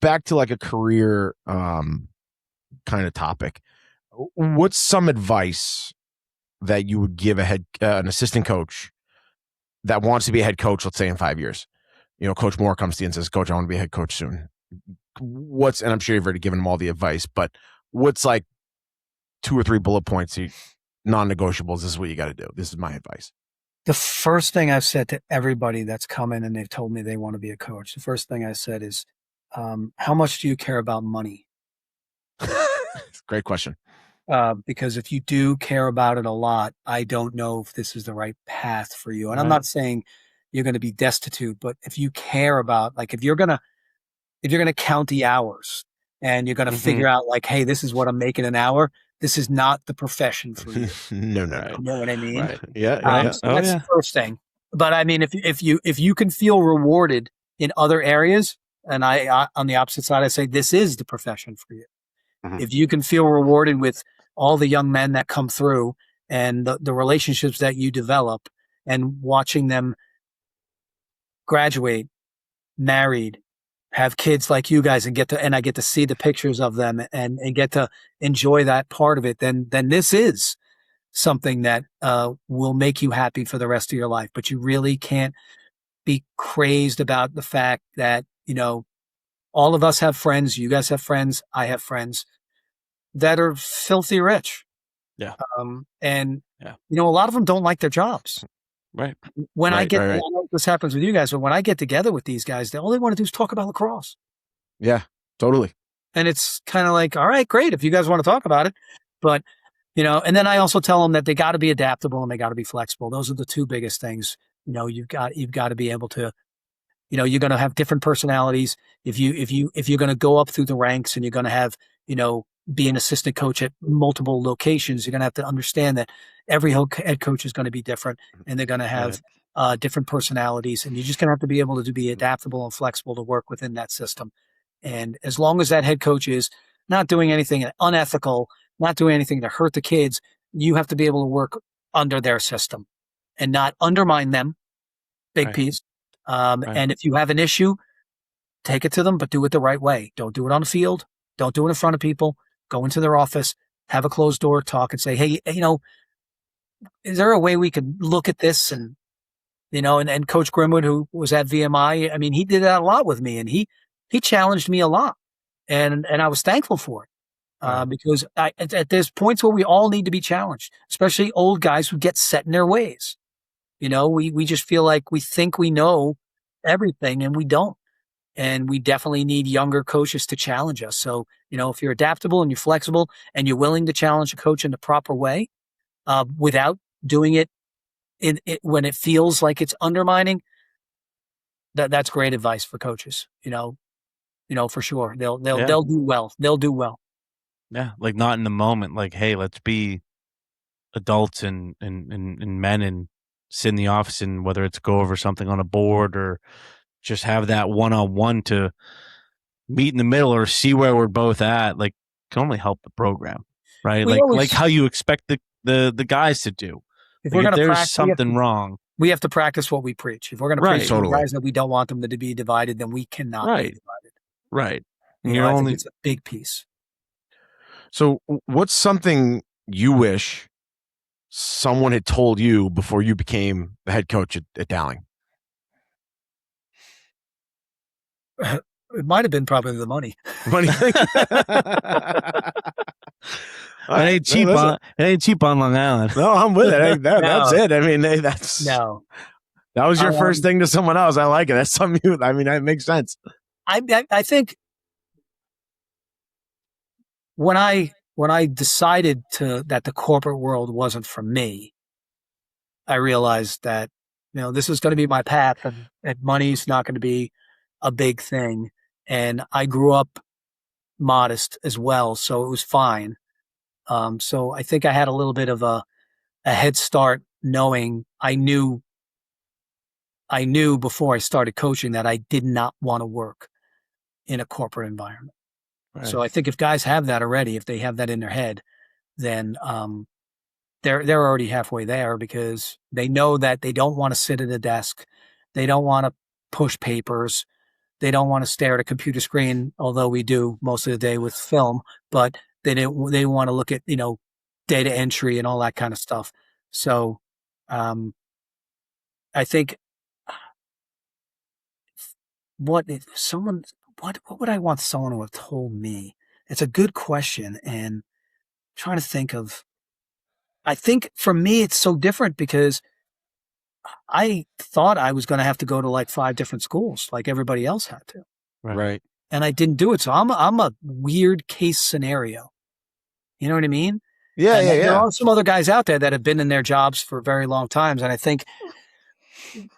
back to like a career kind of topic. What's some advice that you would give an assistant coach that wants to be a head coach, let's say in 5 years? Coach Moore comes to you and says, Coach, I want to be a head coach soon. And I'm sure you've already given them all the advice, but what's like 2 or 3 bullet points, non-negotiables? This is what you got to do. This is my advice. The first thing I've said to everybody that's come in and they've told me they want to be a coach, the first thing I said is, how much do you care about money? Great question. Because if you do care about it a lot, I don't know if this is the right path for you. And I'm not saying you're going to be destitute, but if you care about, like, if you're going to count the hours and you're going to figure out like, hey, this is what I'm making an hour, this is not the profession for you. No. You know what I mean? Right. Yeah. So that's the first thing. But I mean, if you can feel rewarded in other areas, and I on the opposite side, I say this is the profession for you. If you can feel rewarded with all the young men that come through and the relationships that you develop and watching them graduate, married, have kids like you guys, and I get to see the pictures of them and get to enjoy that part of it, then this is something that will make you happy for the rest of your life. But you really can't be crazed about the fact that, all of us have friends, you guys have friends, I have friends that are filthy rich. Yeah. A lot of them don't like their jobs. Right. When I don't know if this happens with you guys, but when I get together with these guys, all they want to do is talk about lacrosse. Yeah, totally. And it's kind of like, all right, great, if you guys want to talk about it. But, and then I also tell them that they got to be adaptable and they got to be flexible. Those are the 2 biggest things. You've got to be able to, you're going to have different personalities. If you're going to go up through the ranks and you're going to have, be an assistant coach at multiple locations, you're going to have to understand that every head coach is going to be different and they're going to have different personalities. And you're just going to have to be able to be adaptable and flexible to work within that system. And as long as that head coach is not doing anything unethical, not doing anything to hurt the kids, you have to be able to work under their system and not undermine them. Big piece. And if you have an issue, take it to them, but do it the right way. Don't do it on the field. Don't do it in front of people. Go into their office, have a closed door talk and say, hey, is there a way we could look at this? And, and Coach Grimwood, who was at VMI, I mean, he did that a lot with me and he challenged me a lot. And I was thankful for it because there's points where we all need to be challenged, especially old guys who get set in their ways. We just feel like we think we know everything and we don't. And we definitely need younger coaches to challenge us. So, if you're adaptable and you're flexible and you're willing to challenge a coach in the proper way, without doing it when it feels like it's undermining, that's great advice for coaches. For sure. They'll do well. They'll do well. Yeah. Like not in the moment, like, hey, let's be adults and men and sit in the office and whether it's go over something on a board or just have that one-on-one to meet in the middle or see where we're both at, like can only help the program, right? Like how you expect the guys to do. If there's something wrong, we have to practice what we preach. If we're going to preach to the guys that we don't want them to be divided, then we cannot be divided. Right. I think it's a big piece. So what's something you wish someone had told you before you became the head coach at Dowling? It might have been probably the money. Money thing. It ain't cheap on Long Island. No, I'm with it. That's it. I mean, that was your first thing to someone else. I like it. That's something that makes sense. I think when I decided that the corporate world wasn't for me, I realized that, this is going to be my path and money's not going to be a big thing. And I grew up modest as well, so it was fine. So I think I had a little bit of a head start knowing I knew before I started coaching that I did not want to work in a corporate environment. Right. So I think if guys have that already, if they have that in their head, then they're already halfway there because they know that they don't want to sit at a desk. They don't want to push papers. They don't want to stare at a computer screen, although we do most of the day with film, but they want to look at, data entry and all that kind of stuff. So, I think what would I want someone to have told me? It's a good question. And I'm trying to think of, I think for me, it's so different because I thought I was going to have to go to like 5 different schools like everybody else had to. Right. And I didn't do it. So I'm a weird case scenario. You know what I mean? Yeah, And yeah, there yeah. are some other guys out there that have been in their jobs for very long times. And I think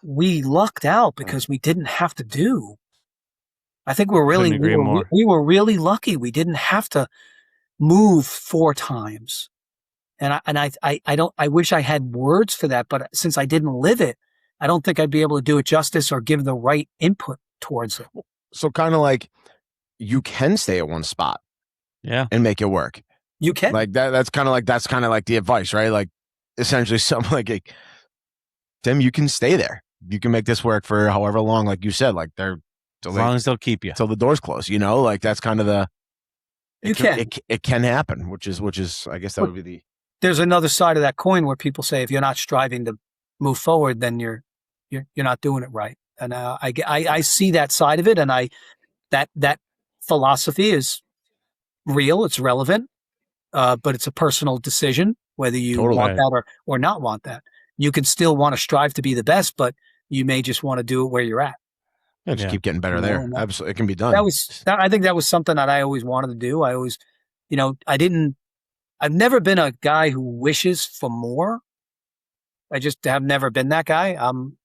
we lucked out because we didn't have to do. I think we were really lucky. We didn't have to move 4 times. And I wish I had words for that, but since I didn't live it, I don't think I'd be able to do it justice or give the right input towards it. So kind of like you can stay at one spot, and make it work. You can, like that. That's kind of like the advice, right? Like essentially something like, Tim, you can stay there. You can make this work for however long, like you said, like as long as they'll keep you till the door's closed. Like that's kind of it can happen, which is I guess that would be the. There's another side of that coin where people say if you're not striving to move forward, then you're not doing it right. And I see that side of it, and that philosophy is real. It's relevant, but it's a personal decision whether you want that or not want that. You can still want to strive to be the best, but you may just want to do it where you're at. Yeah, just keep getting better there. Absolutely, it can be done. I think that was something that I always wanted to do. I always, I've never been a guy who wishes for more. I just have never been that guy.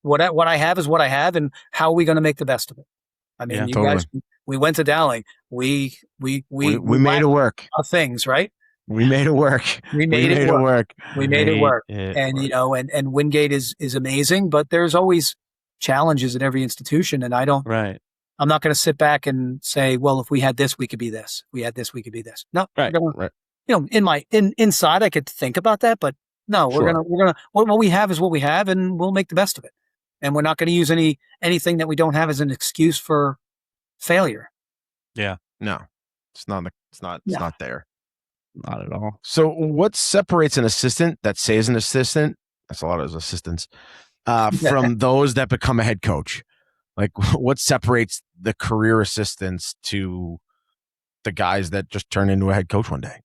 What I have is what I have, and how are we going to make the best of it? I mean, guys, we went to Dowling. We made it work. Things, right? We made it work. We made it work. We made it work. And work. And Wingate is amazing, but there's always challenges at every institution, and I'm not going to sit back and say, well, if we had this, we could be this. If we had this, we could be this. No, right. Inside I could think about that, but no, we're gonna what we have is what we have, and we'll make the best of it. And we're not going to use anything that we don't have as an excuse for failure. Yeah. No, it's not there. Not at all. So what separates an assistant that stays an assistant? That's a lot of assistants from those that become a head coach. Like what separates the career assistants to the guys that just turn into a head coach one day?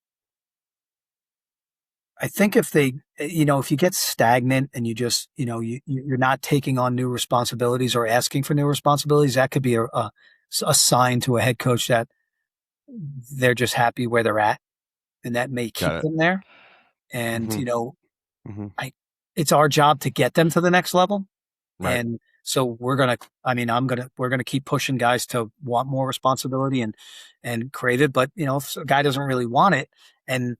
I think if you get stagnant and you just, you're not taking on new responsibilities or asking for new responsibilities, that could be a sign to a head coach that they're just happy where they're at, and that may keep them there. And, it's our job to get them to the next level. Right. And so we're going to keep pushing guys to want more responsibility and crave it. But, if a guy doesn't really want it and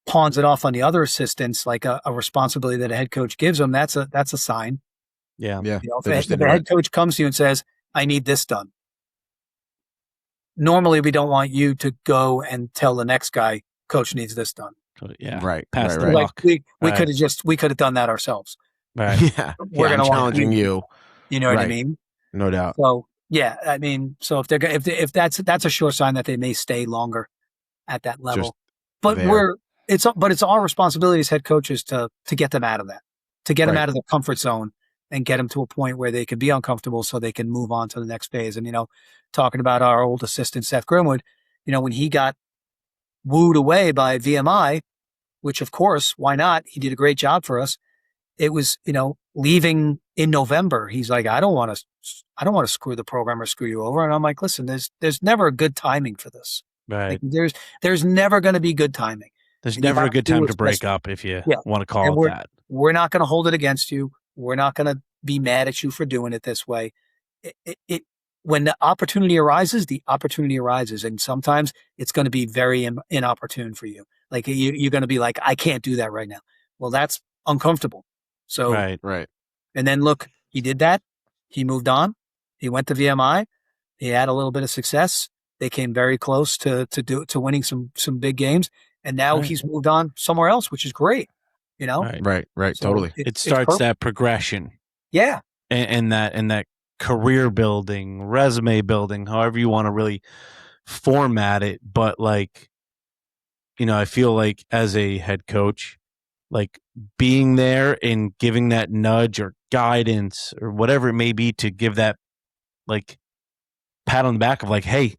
pawns it off on the other assistants, like a responsibility that a head coach gives them, that's a sign. Yeah. Yeah. If the head coach comes to you and says, I need this done. Normally we don't want you to go and tell the next guy, coach needs this done. Yeah. Right. Pass the like buck. we could have done that ourselves. Right. Yeah. We're going to challenging you. You know what I mean? No doubt. So yeah, I mean, so if that's a sure sign that they may stay longer at that level. But it's our responsibility as head coaches to get them out of that, to get them out of the comfort zone and get them to a point where they can be uncomfortable so they can move on to the next phase. And, talking about our old assistant, Seth Grimwood, when he got wooed away by VMI, which of course, why not? He did a great job for us. It was, leaving in November. He's like, I don't want to screw the program or screw you over. And I'm like, listen, there's never a good timing for this. Right. Like, there's never going to be good timing. There's never a good time to break up if you want to call it that. We're not going to hold it against you. We're not going to be mad at you for doing it this way. When the opportunity arises, and sometimes it's going to be very inopportune for you. Like you're going to be like, I can't do that right now. Well, that's uncomfortable. So right. And then look, he did that. He moved on. He went to VMI. He had a little bit of success. They came very close to winning some big games. And now he's moved on somewhere else, which is great. Right. So totally. It starts that progression. Yeah. And that career building, resume building, however you want to really format it. But like, I feel like as a head coach, like being there and giving that nudge or guidance or whatever it may be to give that like pat on the back of like, hey,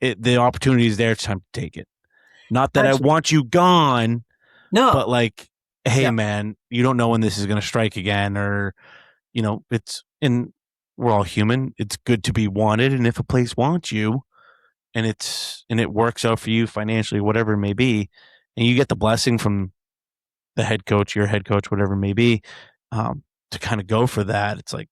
the opportunity is there. It's time to take it. Not that I want you gone, but like, hey, man, you don't know when this is going to strike again, or we're all human. It's good to be wanted, and if a place wants you, and it works out for you financially, whatever it may be, and you get the blessing from the head coach, your head coach, whatever it may be, to kind of go for that. It's like,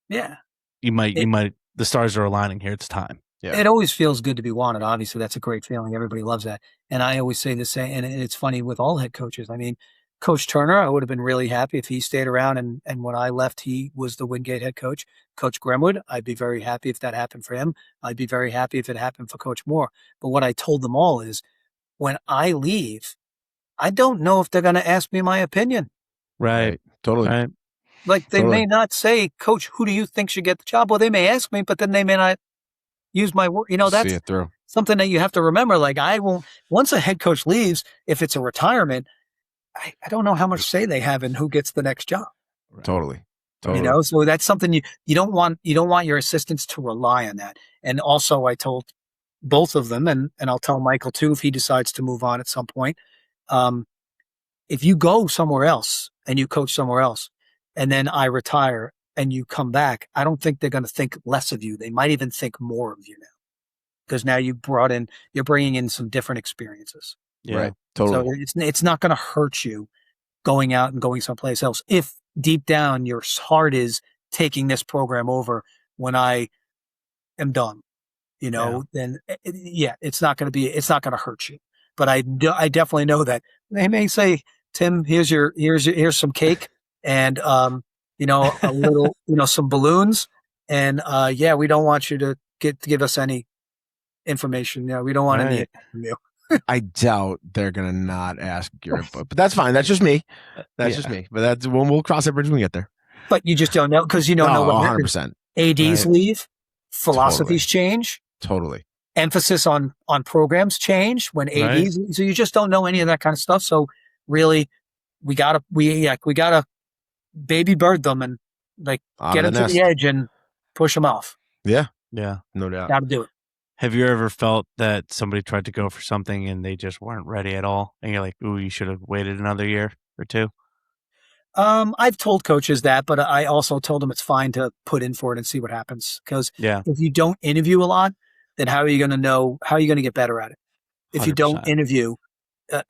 you might, the stars are aligning here. It's time. Yeah. It always feels good to be wanted. Obviously, that's a great feeling. Everybody loves that. And I always say the same, and it's funny with all head coaches. I mean, Coach Turner, I would have been really happy if he stayed around, and when I left, he was the Wingate head coach. Coach Gremwood, I'd be very happy if that happened for him. I'd be very happy if it happened for Coach Moore. But what I told them all is, when I leave, I don't know if they're going to ask me my opinion. Right. Totally. Right. Like they may not say, Coach, who do you think should get the job? Well, they may ask me, but then they may not use my word. That's something that you have to remember. Like once a head coach leaves, if it's a retirement, I don't know how much say they have in who gets the next job. Right. Totally. So that's something you don't want your assistants to rely on that. And also I told both of them, and I'll tell Michael too, if he decides to move on at some point. If you go somewhere else and you coach somewhere else, and then I retire and you come back, I don't think they're going to think less of you. They might even think more of you now, because now you're bringing in some different experiences. Yeah, right. Totally. So it's not going to hurt you going out and going someplace else. If deep down your heart is taking this program over when I am done, then it's not going to hurt you. But I definitely know that they may say, Tim, here's some cake and, a little, some balloons. And, we don't want you to give us any information. Yeah. We don't want any from you. I doubt they're going to not ask your input, but that's fine. That's just me. Just me. But that's when we'll cross that bridge when we get there. But you just don't know, because you don't know what 100%. ADs leave, philosophies change. Totally. Emphasis on programs change when ADs. So you just don't know any of that kind of stuff. So really, we gotta baby bird them and like get them to the edge and push them off. Yeah. Yeah. No doubt. Gotta do it. Have you ever felt that somebody tried to go for something and they just weren't ready at all? And you're like, ooh, you should have waited another year or two? I've told coaches that, but I also told them it's fine to put in for it and see what happens. Because if you don't interview a lot, then how are you going to know? How are you going to get better at it? If 100%. You don't interview,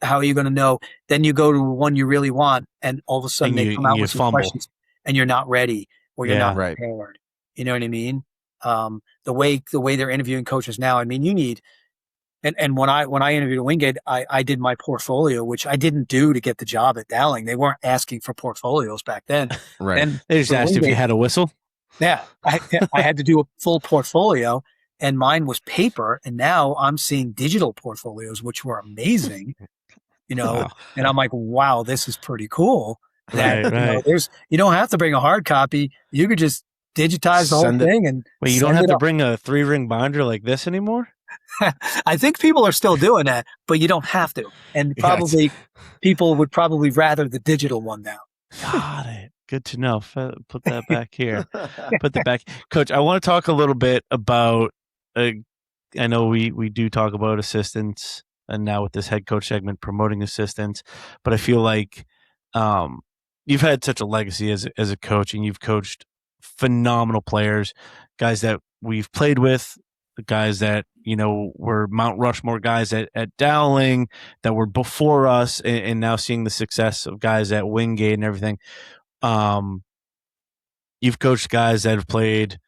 how are you going to know? Then you go to one you really want, and all of a sudden they come out with some questions, and you're not ready, or you're not prepared. You know what I mean? The way they're interviewing coaches now, I mean, you need. And when I interviewed at Wingate, I did my portfolio, which I didn't do to get the job at Dowling. They weren't asking for portfolios back then. Right. And they just asked Wingate, if you had a whistle. Yeah. I had to do a full portfolio, and mine was paper. And now I'm seeing digital portfolios, which were amazing, wow. And I'm like, wow, this is pretty cool. That, you don't have to bring a hard copy. You could just digitize the whole thing. And wait, you don't have to bring a 3-ring binder like this anymore? I think people are still doing that, but you don't have to. And probably people would probably rather the digital one now. Got it. Good to know. Put that back here. Put that back. Coach, I want to talk a little bit about, I know we do talk about assistants, and now with this head coach segment, promoting assistants, but I feel like you've had such a legacy as a coach, and you've coached phenomenal players, guys that we've played with, the guys that, were Mount Rushmore guys at Dowling that were before us, and now seeing the success of guys at Wingate and everything. You've coached guys that have played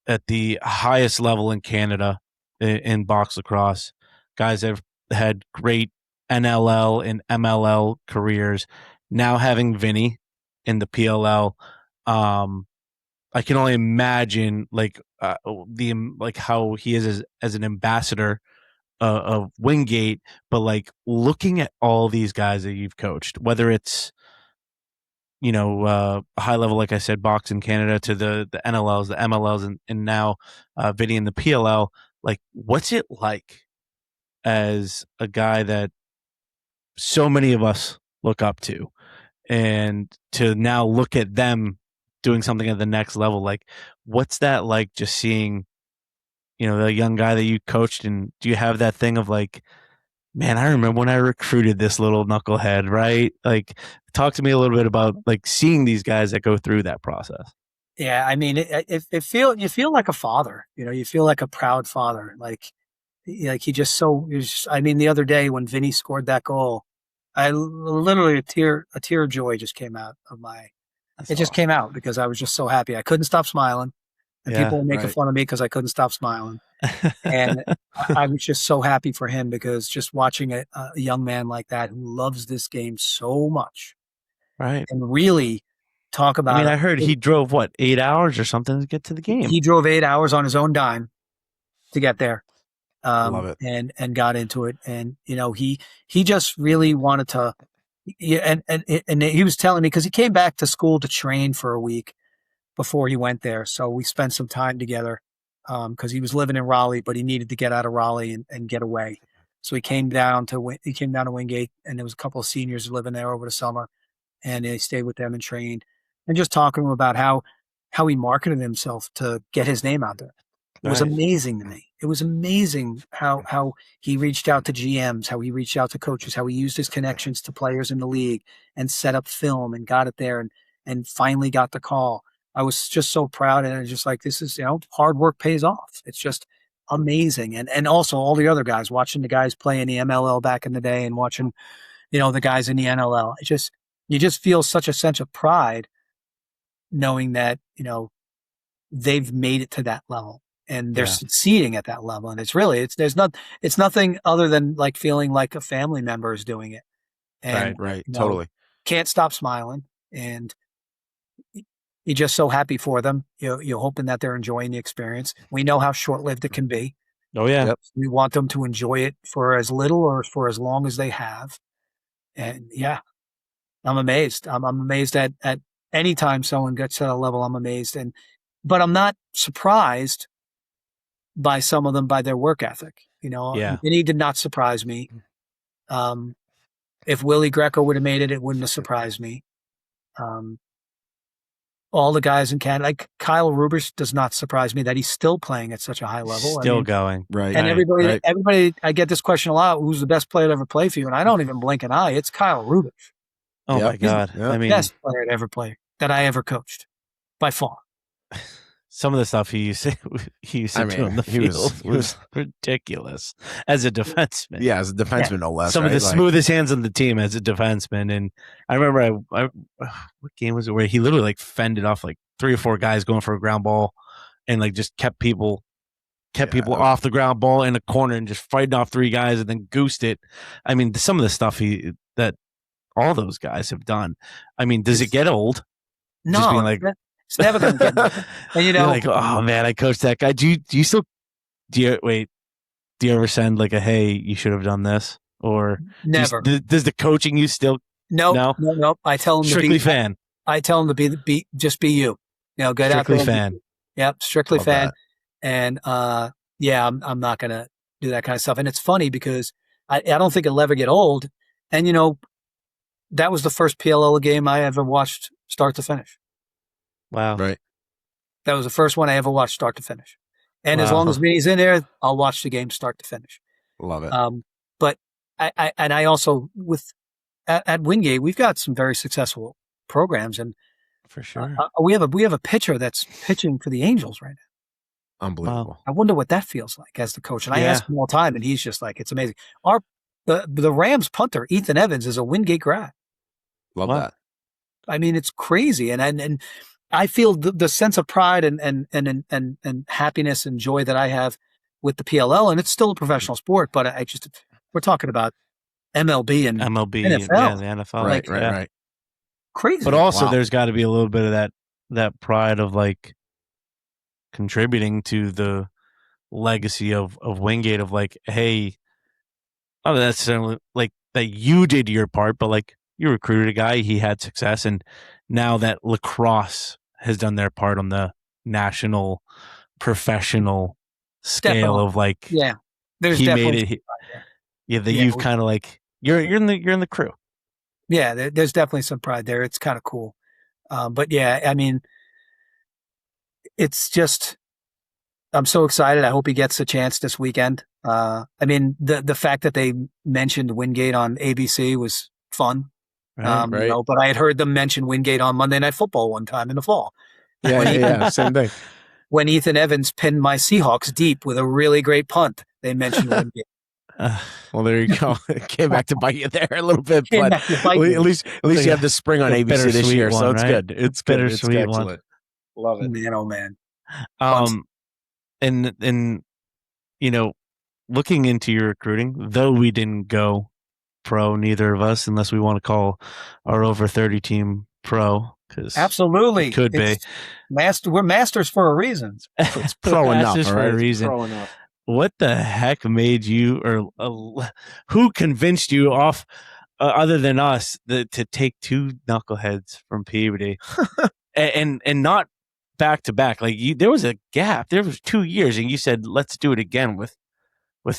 at the highest level in Canada in box lacrosse, guys that have had great NLL and MLL careers. Now having Vinny in the PLL, I can only imagine how he is as an ambassador of Wingate, but like looking at all these guys that you've coached, whether it's high level, like I said, box in Canada to the NLLs, the MLLs, and now Vinny in the PLL. Like, what's it like as a guy that so many of us look up to, and to now look at them doing something at the next level? Like, what's that like, just seeing, the young guy that you coached? And do you have that thing of like, man, I remember when I recruited this little knucklehead, right? Like, talk to me a little bit about like seeing these guys that go through that process. Yeah, I mean, you feel like a father. You feel like a proud father. Like I mean, the other day when Vinny scored that goal, literally a tear of joy just came out of my. It just came out because I was just so happy. I couldn't stop smiling, and people were making fun of me because I couldn't stop smiling. And I was just so happy for him, because just watching a young man like that who loves this game so much, Right. and really talk about. I mean, I heard he drove 8 hours or something to get to the game. He drove 8 hours on his own dime to get there. Love it. And got into it. And, he just really wanted to, and he was telling me, because he came back to school to train for a week before he went there. So we spent some time together, because he was living in Raleigh, but he needed to get out of Raleigh and get away. So he came down to Wingate, and there was a couple of seniors living there over the summer, and he stayed with them and trained, and just talking to him about how he marketed himself to get his name out there. It was amazing to me. It was amazing how he reached out to GMs, how he reached out to coaches, how he used his connections to players in the league and set up film and got it there and finally got the call. I was just so proud, and it's just like, this is, hard work pays off. It's just amazing. And also all the other guys, watching the guys play in the MLL back in the day, and watching, the guys in the NLL. You just feel such a sense of pride knowing that, they've made it to that level. And they're succeeding at that level. And it's nothing other than like feeling like a family member is doing it. And right. Totally. Can't stop smiling. And you're just so happy for them. You're hoping that they're enjoying the experience. We know how short-lived it can be. Oh yeah. Yep. We want them to enjoy it for as little or for as long as they have. And I'm amazed. I'm amazed at any time someone gets to that level. I'm amazed. But I'm not surprised by some of them, by their work ethic. Vinny did not surprise me. If Willie Greco would have made it, it wouldn't have surprised me. All the guys in Canada, like Kyle Rubisch, does not surprise me that he's still playing at such a high level. Still going. Right. And everybody, I get this question a lot: who's the best player to ever play for you? And I don't even blink an eye. It's Kyle Rubisch. Oh my God! Yep. I mean, best player to ever play that I ever coached, by far. Some of the stuff he used to do on the field was ridiculous as a defenseman. Yeah, as a defenseman, no less. Some of the smoothest hands on the team as a defenseman. And I remember what game was it where he literally like fended off like 3 or 4 guys going for a ground ball, and like just kept people off the ground ball in a corner and just fighting off 3 guys and then goosed it. I mean, some of the stuff that all those guys have done. I mean, does it get old? No. Just being like, it's never going to get. And you're like, oh man, I coached that guy. Do you ever send like a, hey, you should have done this? Or never. Does the coaching you still? No. I tell him strictly fan. I tell him to be just be you. Get strictly out there. Fan. Yep, strictly Love fan. That. And I'm not going to do that kind of stuff. And it's funny because I don't think it'll ever get old. And that was the first PLL game I ever watched start to finish. Wow. Right. That was the first one I ever watched start to finish. And as long as Vinny's in there, I'll watch the game start to finish. Love it. But I also at Wingate, we've got some very successful programs, and for sure, we have a pitcher that's pitching for the Angels right now. Unbelievable. Wow. I wonder what that feels like as the coach. And I ask him all the time, and he's just like, it's amazing. The Rams punter, Ethan Evans, is a Wingate grad. Love that. I mean, it's crazy. And I feel the sense of pride and happiness and joy that I have with the PLL, and it's still a professional sport, but we're talking about MLB and NFL. The NFL. Right. Crazy. But also there's got to be a little bit of that pride of like contributing to the legacy of Wingate, of like, hey, not necessarily like that you did your part, but like you recruited a guy, he had success, and now that Lacrosse has done their part on the national professional scale Definitely. of like, Yeah, there's he made definitely it. Yeah, that Yeah, you've kind of like you're in the crew. yeah. There's definitely some pride there. It's kind of cool. But yeah, I mean, it's just I'm so excited. I hope he gets a chance this weekend. I mean, the fact that they mentioned Wingate on ABC was fun. Right. Right. You know, but I had heard them mention Wingate on Monday Night Football one time in the fall. Yeah. Same thing. When Ethan Evans pinned my Seahawks deep with a really great punt, they mentioned Wingate. Well, there you go. It came back to bite you there a little bit, Came but back to bite me. at least you have the spring on a ABC this bittersweet year, so one, it's right? good. It's good. It's Bittersweet one. excellent. Love it. Man, oh man. Fun. And you know, looking into your recruiting, though we didn't go pro, neither of us, unless we want to call our over 30 team pro, because Absolutely. it could be. We're masters for a reason. It's pro enough, Masters all for right? a It's reason. pro enough. What the heck made you, or who convinced you off, other than us, to take two knuckleheads from Peabody, and not back to back? Like there was a gap. There was 2 years, and you said, "Let's do it again with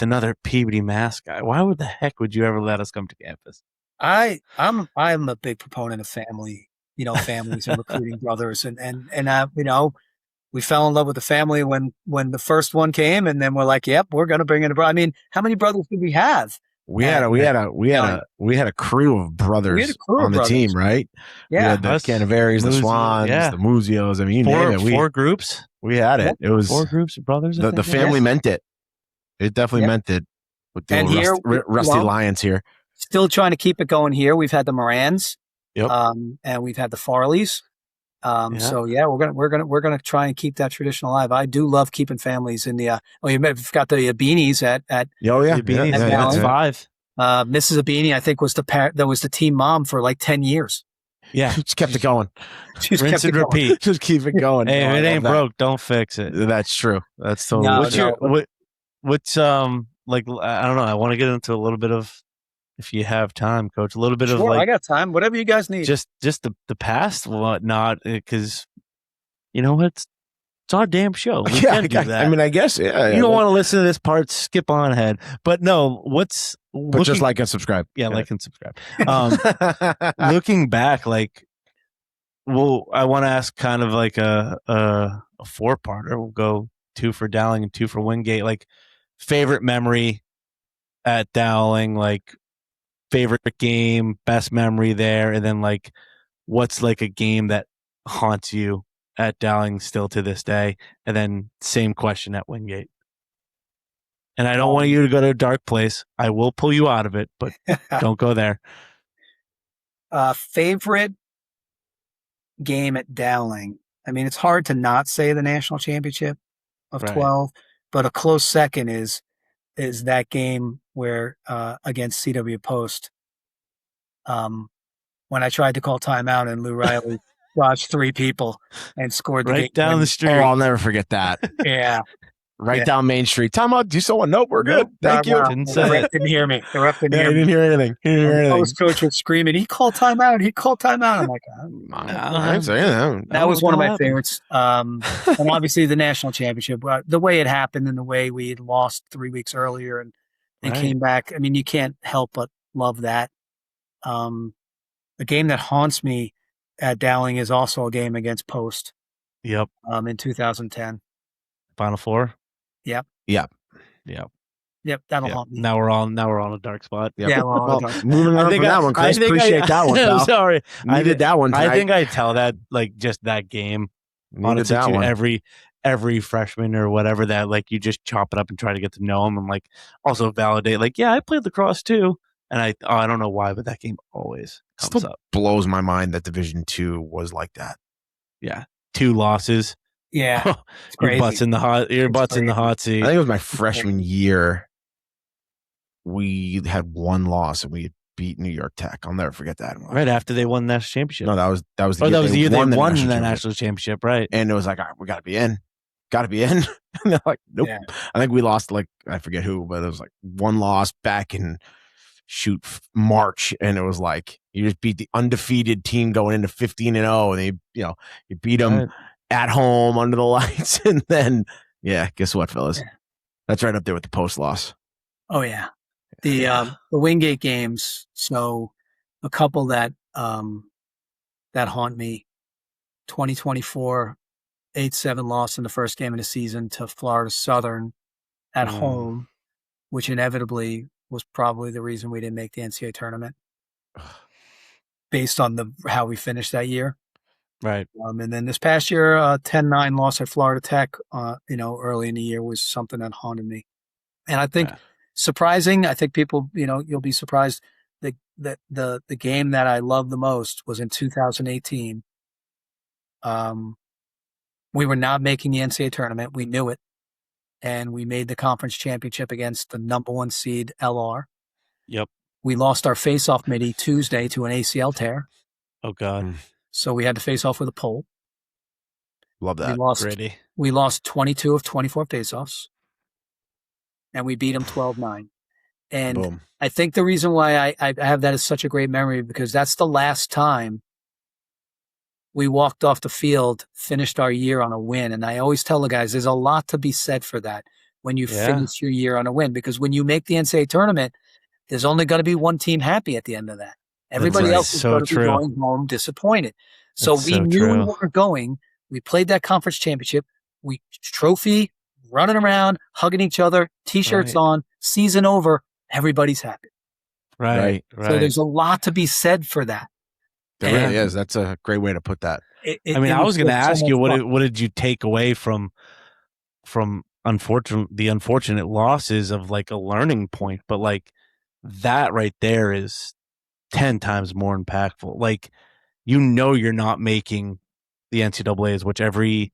another Peabody Mass guy." Why would the heck would you ever let us come to campus? I'm a big proponent of family, families and recruiting brothers, and we fell in love with the family when the first one came, and then we're like, yep, we're going to bring in a brother. I mean, how many brothers did we have? We had a crew of brothers on the team, right? Yeah, we had the Canaveris, the Swans, the Muzios. I mean, four groups. We had it. It was 4 groups of brothers. The family meant it. It definitely meant it. With the rusty Lions here, still trying to keep it going here. We've had the Morans, yep, and we've had the Farleys. So yeah, we're gonna try and keep that tradition alive. I do love keeping families in the. You've got the Beanies at the Beanies. That's 5. Mrs. Abini, I think, was the team mom for like 10 years. Yeah, just kept it going. Rinse and repeat. Just keep it going. Hey, if it ain't broke, don't fix it. That's true. That's totally. What's like? I don't know. I want to get into a little bit of, if you have time, Coach, a little bit of like. I got time. Whatever you guys need. Just the past, whatnot, because you know what? It's our damn show. We can do that. I mean, I guess. Yeah. You don't want to listen to this part, skip on ahead. But no, just like and subscribe. Yeah, like and subscribe. Looking back, like, well, I want to ask kind of like a 4-parter. We'll go 2 for Dowling and 2 for Wingate. Like, favorite memory at Dowling, like favorite game, best memory there, and then like what's like a game that haunts you at Dowling still to this day, and then same question at Wingate. And I don't want you to go to a dark place. I will pull you out of it, but don't go there. Favorite game at Dowling. I mean, it's hard to not say the national championship of 12, but a close second is that game where against CW Post, when I tried to call timeout and Lou Riley dodged 3 people and scored the game down the street. Oh, I'll never forget that. Yeah. Down Main Street. Timeout. Do you still want? Nope, we're good. Thank you. The ref didn't hear me. The ref didn't hear me. Didn't hear anything. The post coach was screaming, he called timeout. I'm like, I'm saying that was one of my favorites. And obviously the national championship, the way it happened and the way we had lost 3 weeks earlier and came back. I mean, you can't help but love that. A game that haunts me at Dowling is also a game against Post. Yep. In 2010. Final 4. Yep. That'll haunt me. Now we're on a dark spot. Yep. Yeah. Moving on from that one, Chris. Appreciate that one. Pal. Sorry, I did that one tonight. I think I tell that like just that game. Honestly, to every freshman or whatever that like you just chop it up and try to get to know them and like also validate like I played lacrosse too. And I don't know why, but that game always comes up. Blows my mind that Division II was like that. Yeah, 2 losses. Yeah, it's crazy. Your butt's in the hot seat. I think it was my freshman year. We had 1 loss and we had beat New York Tech. I'll never forget that. Right after they won the national championship. No, that was the year they won the national championship, right? And it was like, all right, we got to be in. And they're like, nope. Yeah. I think we lost like I forget who, but it was like 1 loss back in March, and it was like you just beat the undefeated team going into 15-0, and you beat them at home under the lights, and then guess what, fellas? That's right up there with the post loss. Oh yeah, the Wingate games. So a couple that haunt me. 2024 8-7 loss in the first game of the season to Florida Southern at home, which inevitably was probably the reason we didn't make the NCAA tournament based on how we finished that year. Right. And then this past year, 10-9 loss at Florida Tech, early in the year was something that haunted me. And I think surprising, I think people, you'll be surprised that the game that I loved the most was in 2018. We were not making the NCAA tournament. We knew it. And we made the conference championship against the number 1 seed LR. Yep. We lost our face-off midi Tuesday to an ACL tear. Oh, God. So we had to face off with a pole. Love that. We lost 22 of 24 face-offs. And we beat them 12-9. And boom. I think the reason why I have that as such a great memory, because that's the last time we walked off the field, finished our year on a win. And I always tell the guys, there's a lot to be said for that when you finish your year on a win. Because when you make the NCAA tournament, there's only going to be one team happy at the end of that. Everybody else is going to be going home disappointed. So we knew we weren't going. We played that conference championship. We trophy, running around, hugging each other, T-shirts on, season over. Everybody's happy. Right. So there's a lot to be said for that. There really is. That's a great way to put that. I was going to ask you, what did you take away from the unfortunate losses of like a learning point? But like that right there is 10 times more impactful. Like, you're not making the NCAAs, which every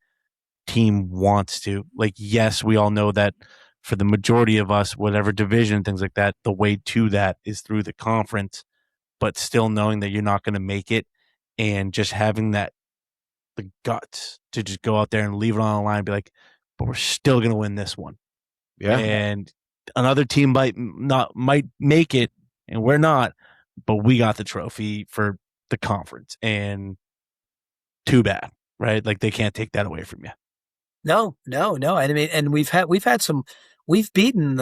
team wants to. Like, yes, we all know that for the majority of us, whatever division, things like that, the way to that is through the conference. But still knowing that you're not going to make it, and just having the guts to just go out there and leave it on the line and be like, but we're still going to win this one. Yeah. And another team might make it, and we're not, but we got the trophy for the conference, and too bad, right? Like, they can't take that away from you. No. I mean, and we've beaten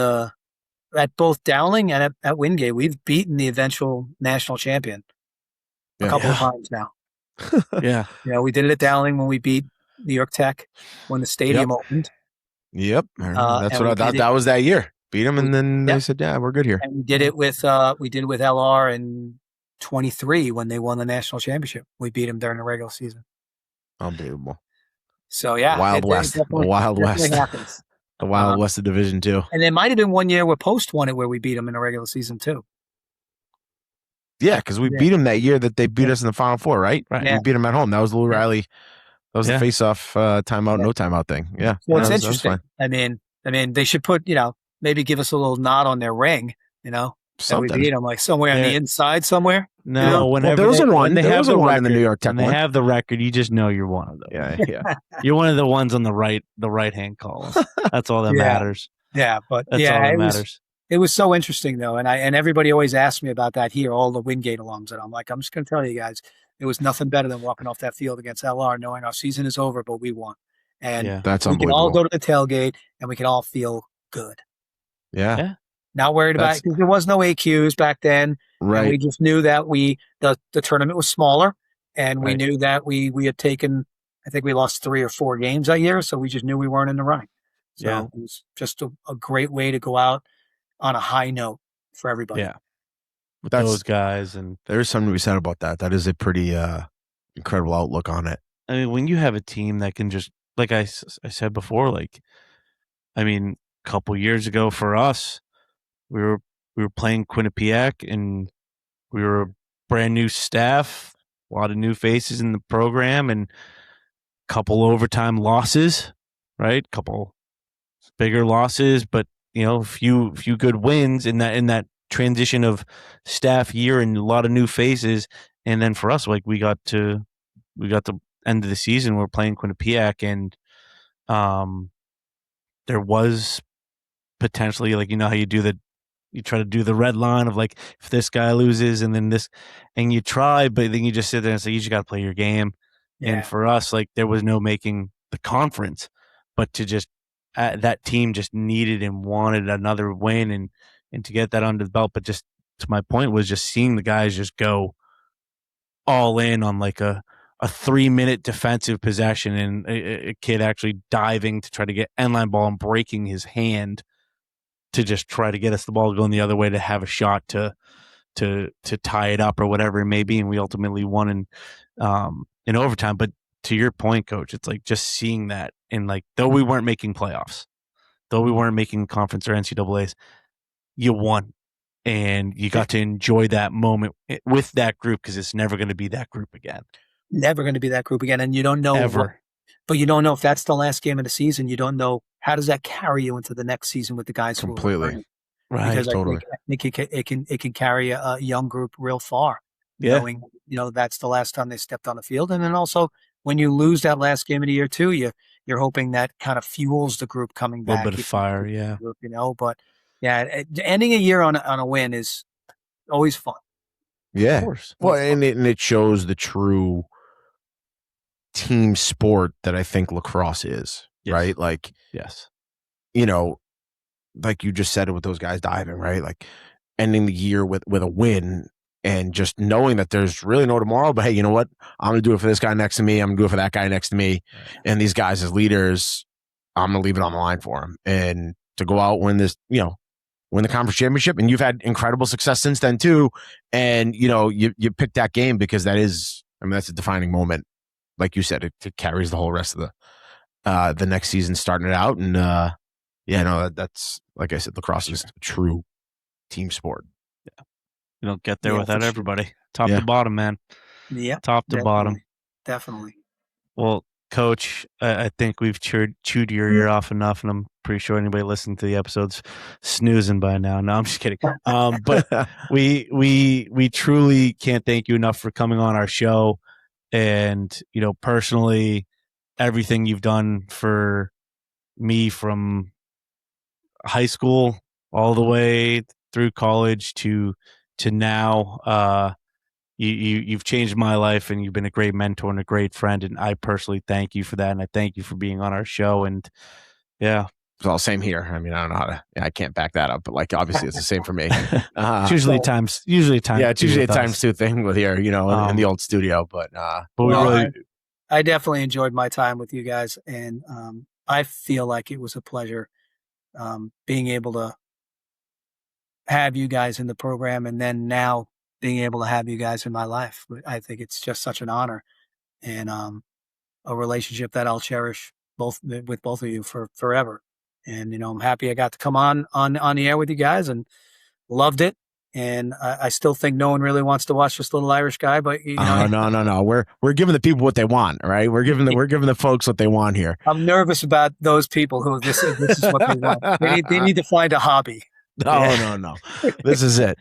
at both Dowling and at Wingate, we've beaten the eventual national champion a couple of times now. Yeah. We did it at Dowling when we beat New York Tech when the stadium opened. Yep. That's what I thought. That was that year. Beat them, and then they said, "Yeah, we're good here." And we did it with LR in 23 when they won the national championship. We beat them during the regular season. Unbelievable. So yeah, Wild West. Happens. The Wild West of Division II. And there might have been one year where Post won it where we beat them in the regular season too. Yeah, because we beat them that year that they beat us in the Final Four, right? Yeah. We beat them at home. That was Lou Riley. That was the face-off timeout, no timeout thing. Yeah. Well, it's interesting. I mean, they should put, maybe give us a little nod on their ring, Something. That we beat them, like somewhere on the inside somewhere. No, whenever there was a one. They have the one record, in the New York Tech. When they have the record, you just know you're one of them. Yeah. You're one of the ones on the right hand column. That's all that matters. Yeah, but that's all that matters. It was so interesting though, and everybody always asks me about that here, all the Wingate alums, and I'm like, I'm just going to tell you guys, it was nothing better than walking off that field against LR, knowing our season is over, but we won, and that's we can all go to the tailgate and we can all feel good. Yeah. Not worried about it because there was no AQs back then. Right. And we just knew that the tournament was smaller, and we knew that we had taken, I think we lost 3 or 4 games that year, so we just knew we weren't in the running. So it was just a great way to go out on a high note for everybody. Yeah. With those guys. And there's something to be said about that. That is a pretty incredible outlook on it. I mean, when you have a team that can just, like I said before, like, I mean, a couple years ago for us, we were playing Quinnipiac, and we were a brand new staff, a lot of new faces in the program, and a couple overtime losses, right? Couple bigger losses, but a few good wins in that transition of staff year and a lot of new faces. And then for us, like we got to end of the season, we're playing Quinnipiac, and there was potentially, like, how you do you try to do the red line of like, if this guy loses and then this, and you try, but then you just sit there and say, you just got to play your game. Yeah. And for us, like, there was no making the conference, but to just, that team just needed and wanted another win and to get that under the belt. But just to my point was just seeing the guys just go all in on like a 3-minute defensive possession and a kid actually diving to try to get end line ball and breaking his hand to just try to get us the ball going the other way to have a shot to tie it up or whatever it may be. And we ultimately won in overtime. But to your point, Coach, it's like just seeing that, and like, though we weren't making playoffs, though we weren't making conference or NCAAs, you won. And you got to enjoy that moment with that group, because it's never going to be that group again. Never going to be that group again. And you don't know ever. But you don't know if that's the last game of the season. You don't know, how does that carry you into the next season with the guys completely. Right. Because totally. I think it can carry a young group real far. Yeah. Knowing, that's the last time they stepped on the field. And then also when you lose that last game of the year too, you're hoping that kind of fuels the group coming back. A little bit of fire, yeah. Group, but yeah, ending a year on a win is always fun. Yeah. Of course. Well, and it shows the true team sport that I think lacrosse is, Yes. right? Like, yes, like you just said it with those guys diving, right? Like ending the year with a win and just knowing that there's really no tomorrow, but hey, you know what? I'm going to do it for this guy next to me. I'm going to do it for that guy next to me. Right. And these guys as leaders, I'm going to leave it on the line for them. And to go out, win this, win the conference championship. And you've had incredible success since then too. And, you picked that game because that's a defining moment. Like you said, it carries the whole rest of the next season, starting it out. And that's, like I said, lacrosse is a true team sport. Yeah, you don't get there without everybody. Sure. Top to bottom, man. Yeah, top to bottom. Definitely. Well, Coach, I think we've chewed your ear off enough, and I'm pretty sure anybody listening to the episode's snoozing by now. No, I'm just kidding. But we truly can't thank you enough for coming on our show. And, personally, everything you've done for me from high school all the way through college to now, you've changed my life, and you've been a great mentor and a great friend. And I personally thank you for that. And I thank you for being on our show. And yeah. Well, same here. I mean, I don't know how to. I can't back that up, but like obviously, it's the same for me. It's usually times. Yeah, it's usually a times two thing with here, in the old studio. But I definitely enjoyed my time with you guys, and I feel like it was a pleasure being able to have you guys in the program, and then now being able to have you guys in my life. I think it's just such an honor, and a relationship that I'll cherish with both of you for forever. And, I'm happy I got to come on the air with you guys and loved it. And I still think no one really wants to watch this little Irish guy, but no. We're giving the people what they want, right? We're giving the folks what they want here. I'm nervous about those people who this is what they want. They need to find a hobby. No. This is it.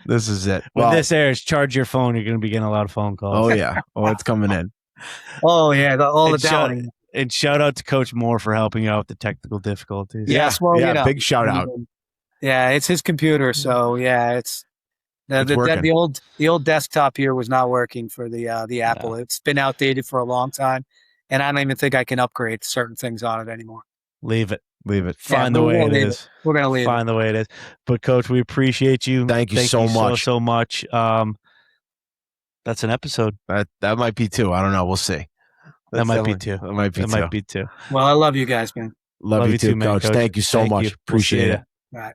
When this airs, charge your phone. You're going to be getting a lot of phone calls. Oh yeah. Oh, it's coming in. Oh yeah. All the doubting. And shout out to Coach Moore for helping you out with the technical difficulties. Yes, well, big shout out. Yeah, it's his computer, so yeah, it's the old desktop here was not working for the Apple. No. It's been outdated for a long time, and I don't even think I can upgrade certain things on it anymore. Leave it. Find the way it is. We're gonna leave. Find the way it is. But Coach, we appreciate you. Thank you so much. So much. That's an episode. That might be two. I don't know. We'll see. That might be two. Might be two. Well, I love you guys, man. Love you too, man, Coach. Thank you so much. Appreciate it. All right.